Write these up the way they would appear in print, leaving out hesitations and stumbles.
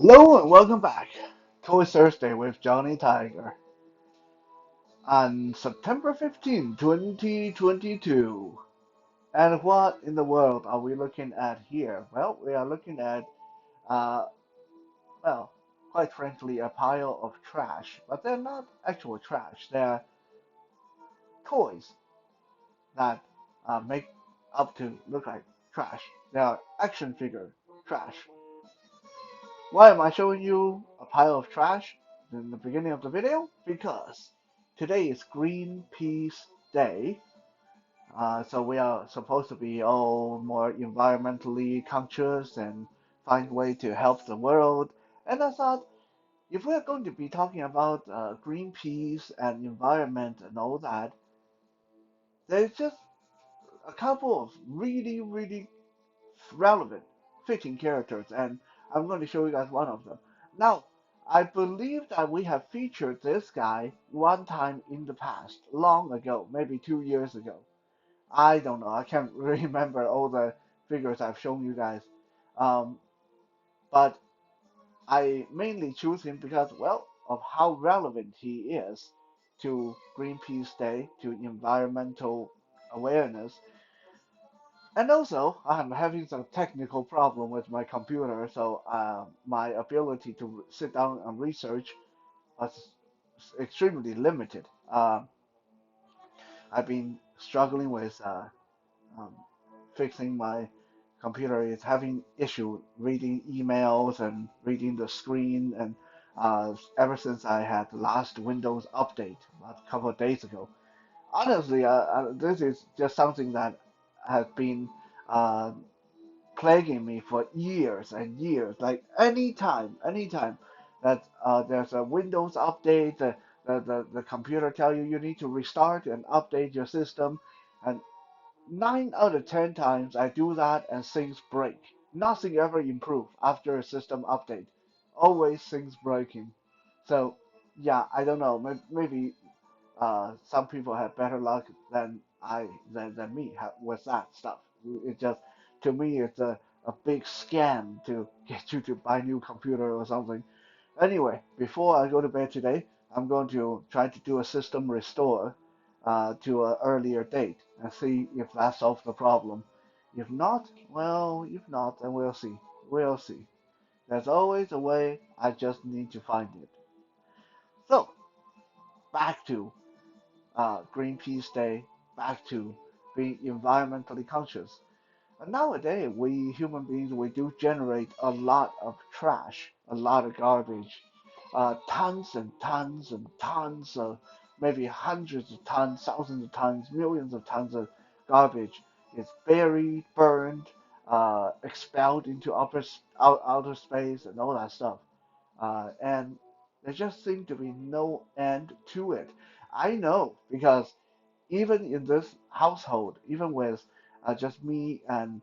Hello and welcome back. Toy Thursday with Johnny Tiger on September 15, 2022. And what in the world are we looking at here? Well, we are looking at, uh, well, quite frankly, a pile of trash. But they're not actual trash. They're toys that make up to look like trash. They are action figure trash. Why am I showing you a pile of trash in the beginning of the video? Because today is Greenpeace Day, so we are supposed to be all more environmentally conscious and find way to help the world. And I thought, if we're going to be talking about Greenpeace and environment and all that, there's just a couple of really relevant, fitting characters, and I'm going to show you guys one of them. Now, I believe that we have featured this guy one time in the past, long ago, maybe 2 years ago. I don't know, I can't remember all the figures I've shown you guys. Um, but I mainly choose him because, well, of how relevant he is to Greenpeace Day, to environmental awareness, and also, I'm having some technical problem with my computer, so my ability to sit down and research was extremely limited. I've been struggling with um, fixing my computer. It's having issue reading emails and reading the screen, and ever since I had the last Windows update a couple of days ago. Honestly, this is just something that has been uh, plaguing me for years and years. Like anytime that there's a Windows update, the computer tell you need to restart and update your system, and 9 out of 10 times I do that and things break. Nothing ever improve after a system update. Always things breaking. So yeah, I don't know. Maybe some people have better luck than me with that stuff. It just to me it's a big scam to get you to buy new computer or something. Anyway, before I go to bed today, I'm going to try to do a system restore to an earlier date and see if that solves the problem. If not, well, if not, then we'll see. We'll see. There's always a way. I just need to find it. So back to Greenpeace Day, back to being environmentally conscious. And nowadays, we human beings, we do generate a lot of trash, a lot of garbage, tons and tons and tons of, maybe hundreds of tons, thousands of tons, millions of tons of garbage is buried, burned, expelled into outer space and all that stuff. And there just seems to be no end to it. I know because even in this household, even with just me and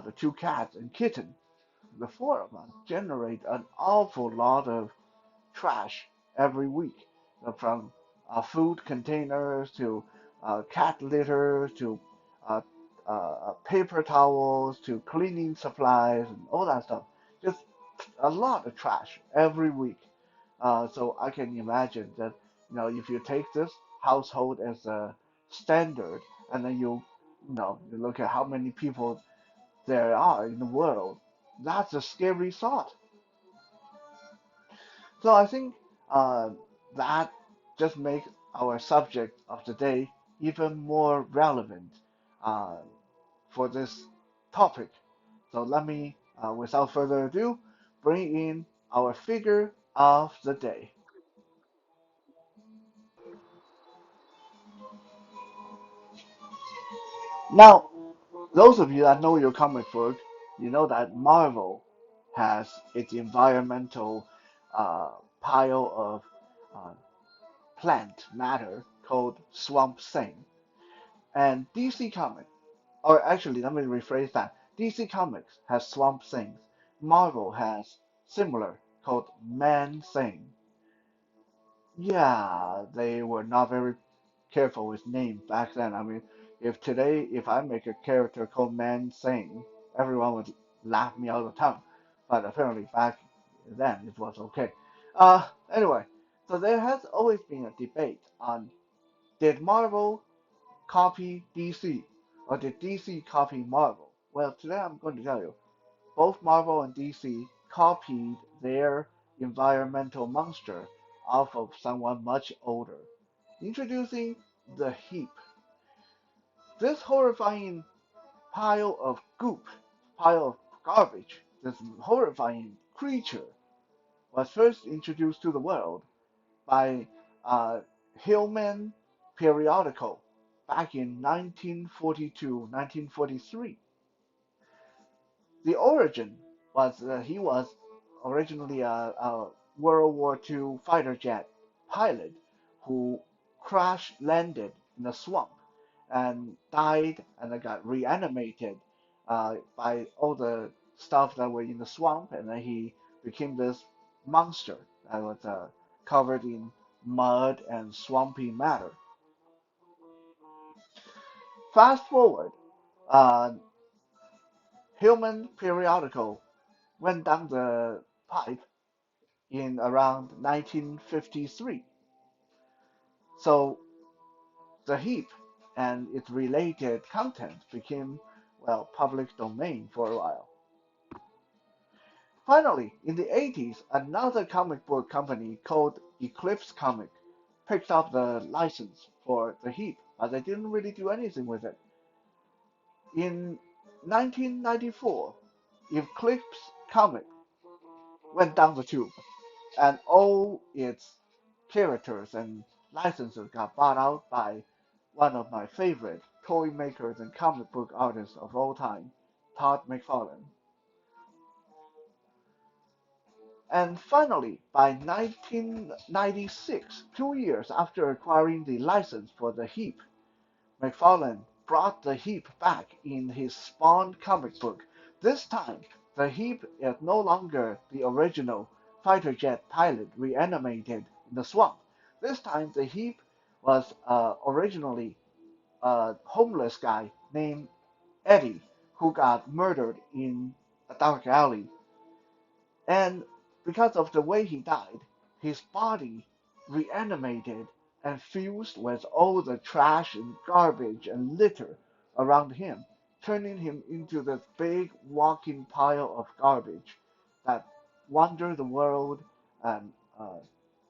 the two cats and kitten, the four of us generate an awful lot of trash every week, from food containers to cat litter to uh, paper towels to cleaning supplies and all that stuff. Just a lot of trash every week. So I can imagine that if you take this household as a standard and then you look at how many people there are in the world, that's a scary thought. So I think uh, that just makes our subject of the day even more relevant uh, for this topic. So let me, without further ado, bring in our figure of the day. Now, those of you that know your comic book, you know that Marvel has its environmental uh, pile of uh, plant matter called Swamp Thing. And DC Comics, or actually, let me rephrase that. DC Comics has Swamp Things. Marvel has similar called Man Thing. Yeah, they were not very careful with names back then. I mean, if I make a character called Man Thing, everyone would laugh me out of town. But apparently back then it was okay. Anyway, so there has always been a debate on did Marvel copy DC or did DC copy Marvel? Well, today I'm going to tell you both Marvel and DC copied their environmental monster off of someone much older. Introducing the Heap. This horrifying pile of goop, pile of garbage, this horrifying creature was first introduced to the world by Hillman periodical back in 1942, 1943. The origin was he was originally a World War II fighter jet pilot who crash landed in a swamp and died and then got reanimated by all the stuff that were in the swamp, and then he became this monster that was covered in mud and swampy matter. Fast forward, uh, Human periodical went down the pipe in around 1953. So the heap and its related content became, well, public domain for a while. Finally, in the 80s, another comic book company called Eclipse Comic picked up the license for the heap, but they didn't really do anything with it. In 1994, Eclipse Comic went down the tube, and all its characters and licenses got bought out by one of my favorite toy makers and comic book artists of all time, Todd McFarlane. And finally, by 1996, 2 years after acquiring the license for the Heap, McFarlane brought the Heap back in his Spawn comic book. This time, the Heap is no longer the original fighter jet pilot reanimated in the swamp. This time, the Heap was originally a homeless guy named Eddie who got murdered in a dark alley. And because of the way he died, his body reanimated and fused with all the trash and garbage and litter around him, turning him into this big walking pile of garbage that wander the world and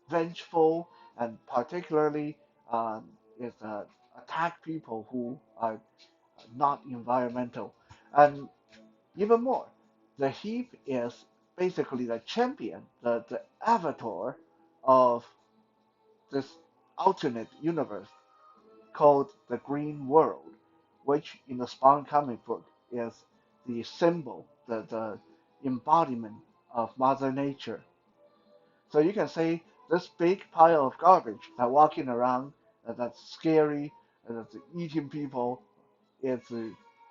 vengeful and particularly is attack people who are not environmental. And even more, the heap is basically the champion, the avatar of this alternate universe called the Green World, which in the Spawn comic book is the symbol, the embodiment of Mother Nature. So you can say this big pile of garbage that walking around, that's scary, that's eating people, is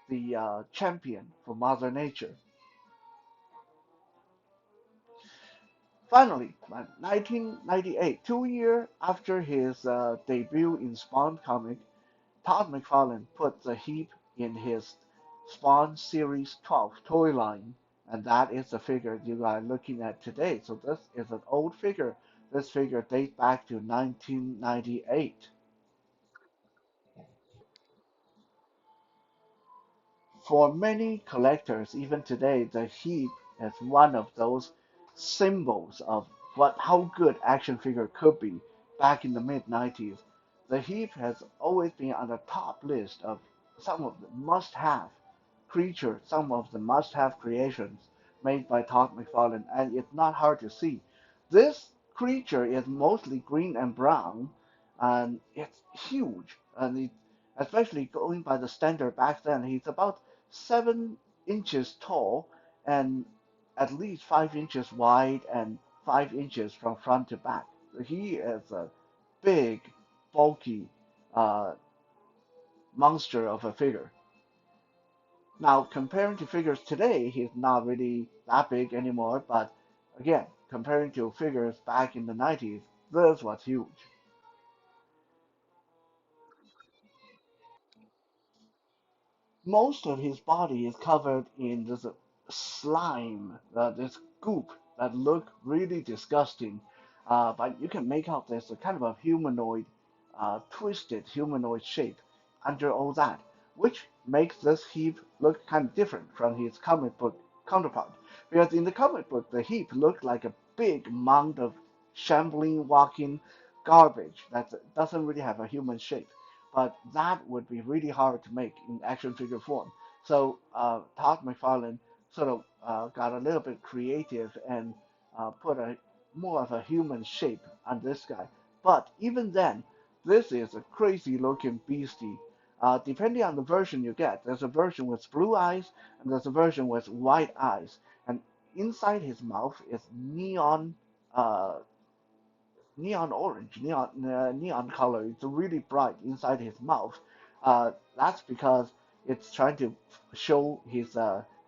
the champion for Mother Nature. Finally, by 1998, 2 years after his debut in Spawn comic, Todd McFarlane put the Heap in his Spawn Series 12 toy line, and that is the figure you are looking at today. So this is an old figure. This figure dates back to 1998. For many collectors, even today, the Heap is one of those symbols of what how good action figure could be back in the mid 90s. The Heap has always been on the top list of some of the must-have creatures, some of the must-have creations made by Todd McFarlane, and it's not hard to see. This creature is mostly green and brown, and it's huge, and especially going by the standard back then, he's about 7 inches tall and at least 5 inches wide and 5 inches from front to back. He is a big, bulky uh, monster of a figure. Now, comparing to figures today, he's not really that big anymore, but again, comparing to figures back in the 90s, this was huge. Most of his body is covered in this slime, this goop that look really disgusting, but you can make out there's a kind of a humanoid, twisted humanoid shape under all that, which makes this Heap look kind of different from his comic book counterpart. Because in the comic book, the Heap looked like a big mound of shambling, walking garbage that doesn't really have a human shape. But that would be really hard to make in action figure form. So Todd McFarlane sort of got a little bit creative and put a more of a human shape on this guy. But even then, this is a crazy looking beastie. Depending on the version you get, there's a version with blue eyes and there's a version with white eyes. And inside his mouth is uh, neon orange, neon color. It's really bright inside his mouth. That's because it's trying to show his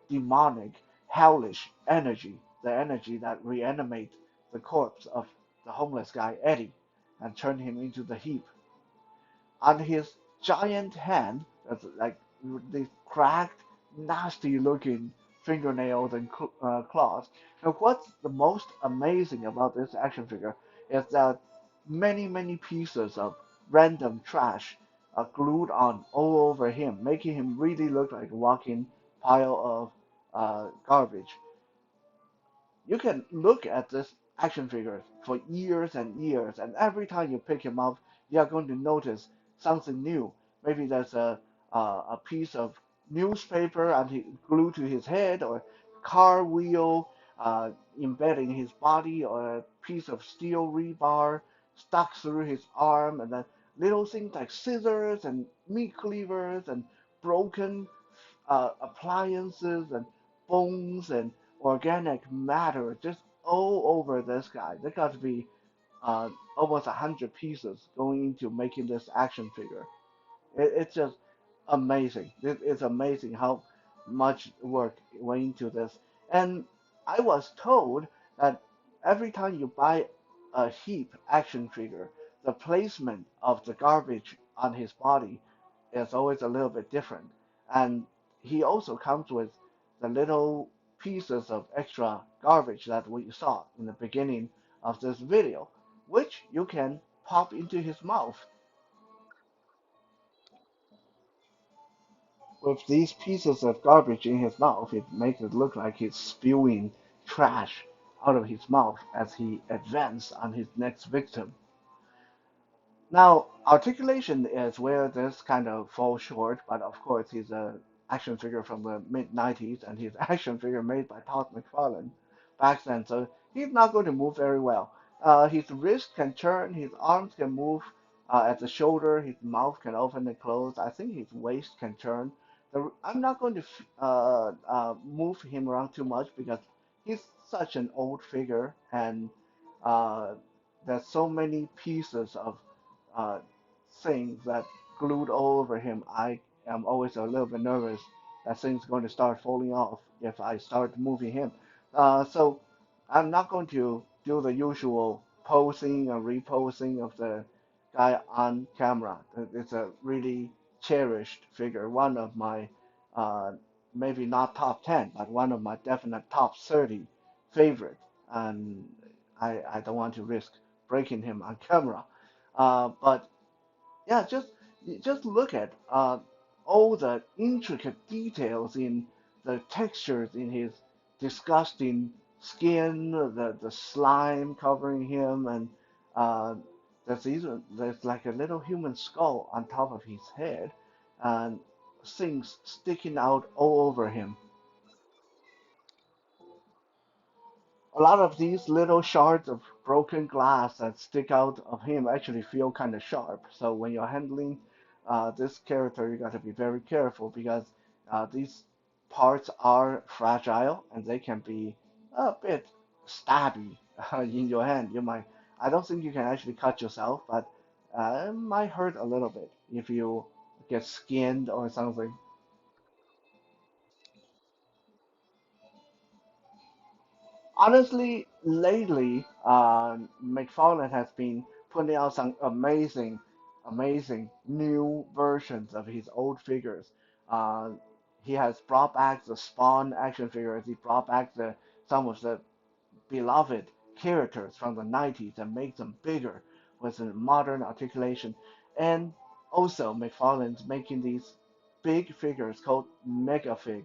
demonic, hellish energy, the energy that reanimates the corpse of the homeless guy Eddie, and turn him into the Heap. On his giant hand, that's like these cracked, nasty-looking fingernails and claws. And what's the most amazing about this action figure is that many pieces of random trash are glued on all over him, making him really look like a walking pile of garbage. You can look at this action figure for years and years, and every time you pick him up, you are going to notice something new. Maybe there's a piece of newspaper and he glued to his head, or car wheel embedded in his body, or a piece of steel rebar stuck through his arm, and then little things like scissors and meat cleavers and broken appliances and bones and organic matter just all over this guy. There got to be almost 100 pieces going into making this action figure. It's just amazing. It's amazing how much work went into this. And I was told that every time you buy a Heap action figure, the placement of the garbage on his body is always a little bit different. And he also comes with the little pieces of extra garbage that we saw in the beginning of this video, which you can pop into his mouth. With these pieces of garbage in his mouth, it makes it look like he's spewing trash out of his mouth as he advances on his next victim. Now, articulation is where this kind of falls short, but of course, he's an action figure from the mid 90s, and he's an action figure made by Todd McFarlane back then, so he's not going to move very well. His wrist can turn, his arms can move at the shoulder, his mouth can open and close. I think his waist can turn. I'm not going to move him around too much because he's such an old figure, and uh, there's so many pieces of uh, things that glued all over him. I am always a little bit nervous that things going to start falling off if I start moving him. So I'm not going to do the usual posing and reposing of the guy on camera. It's a really cherished figure, one of my uh, maybe not top 10, but one of my definite top 30 favorite. And I don't want to risk breaking him on camera. But yeah, just look at all the intricate details in the textures in his disgusting skin, the slime covering him, and uh, there's like a little human skull on top of his head, and things sticking out all over him. A lot of these little shards of broken glass that stick out of him actually feel kind of sharp. So when you're handling this character, you got to be very careful because these parts are fragile and they can be a bit stabby in your hand. I don't think you can actually cut yourself, but it might hurt a little bit if you get skinned or something. Honestly, lately, McFarlane has been putting out some amazing new versions of his old figures. Uh, he has brought back the Spawn action figures. He brought back some of the beloved characters from the 90s and make them bigger with a modern articulation. And also, McFarlane's making these big figures called megafigs.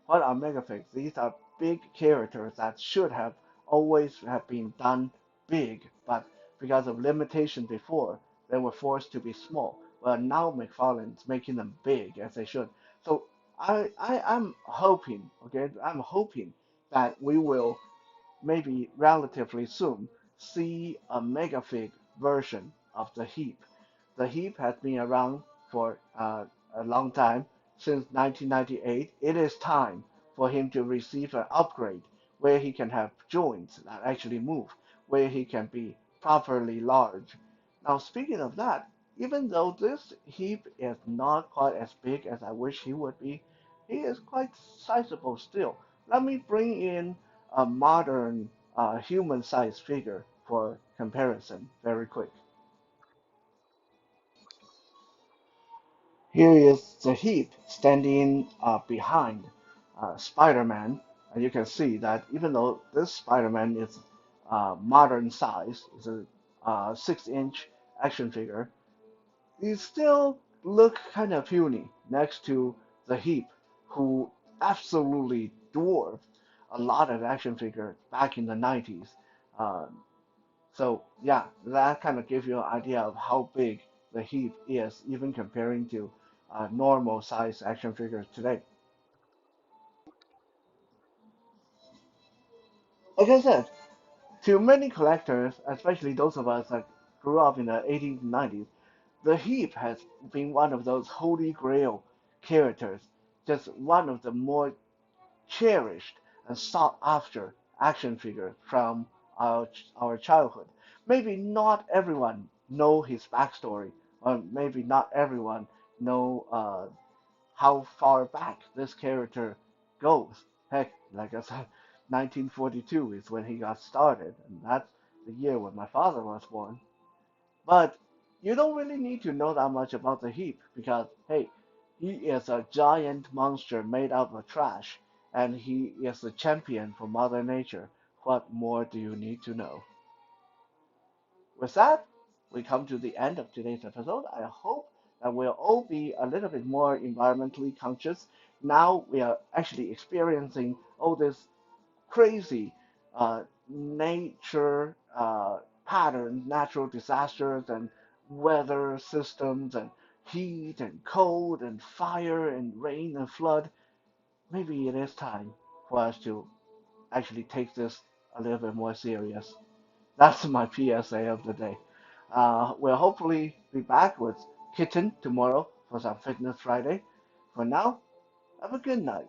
What are megafigs? These are big characters that should have always have been done big, but because of limitation before, they were forced to be small. Well, now McFarlane's making them big as they should. So I'm hoping, okay, I'm hoping that we will maybe relatively soon see a megafig version of the Heap. The Heap has been around for a long time, since 1998. It is time for him to receive an upgrade where he can have joints that actually move, where he can be properly large. Now, speaking of that, even though this Heap is not quite as big as I wish he would be, he is quite sizable still. Let me bring in a modern human-sized figure for comparison very quick. Here is the Heap standing behind Spider-Man, and you can see that even though this Spider-Man is modern size, is a 6-inch action figure, he still look kind of puny next to the Heap, who absolutely dwarfed a lot of action figures back in the 90s. Uh, so yeah, that kind of gives you an idea of how big the Heap is, even comparing to normal size action figures today. Like I said, to many collectors, especially those of us that grew up in the 80s and 90s, the Heap has been one of those holy grail characters, just one of the more cherished and sought after action figure from our childhood. Maybe not everyone know his backstory, or maybe not everyone know how far back this character goes. Heck, like I said, 1942 is when he got started, and that's the year when my father was born. But you don't really need to know that much about the Heap because, hey, he is a giant monster made out of trash, and he is the champion for Mother Nature. What more do you need to know? With that, we come to the end of today's episode. I hope that we'll all be a little bit more environmentally conscious. Now we are actually experiencing all this crazy nature patterns, natural disasters, and weather systems, and heat, and cold, and fire, and rain, and flood. Maybe it is time for us to actually take this a little bit more serious. That's my PSA of the day. We'll hopefully be back with Kitten tomorrow for some Fitness Friday. For now, have a good night.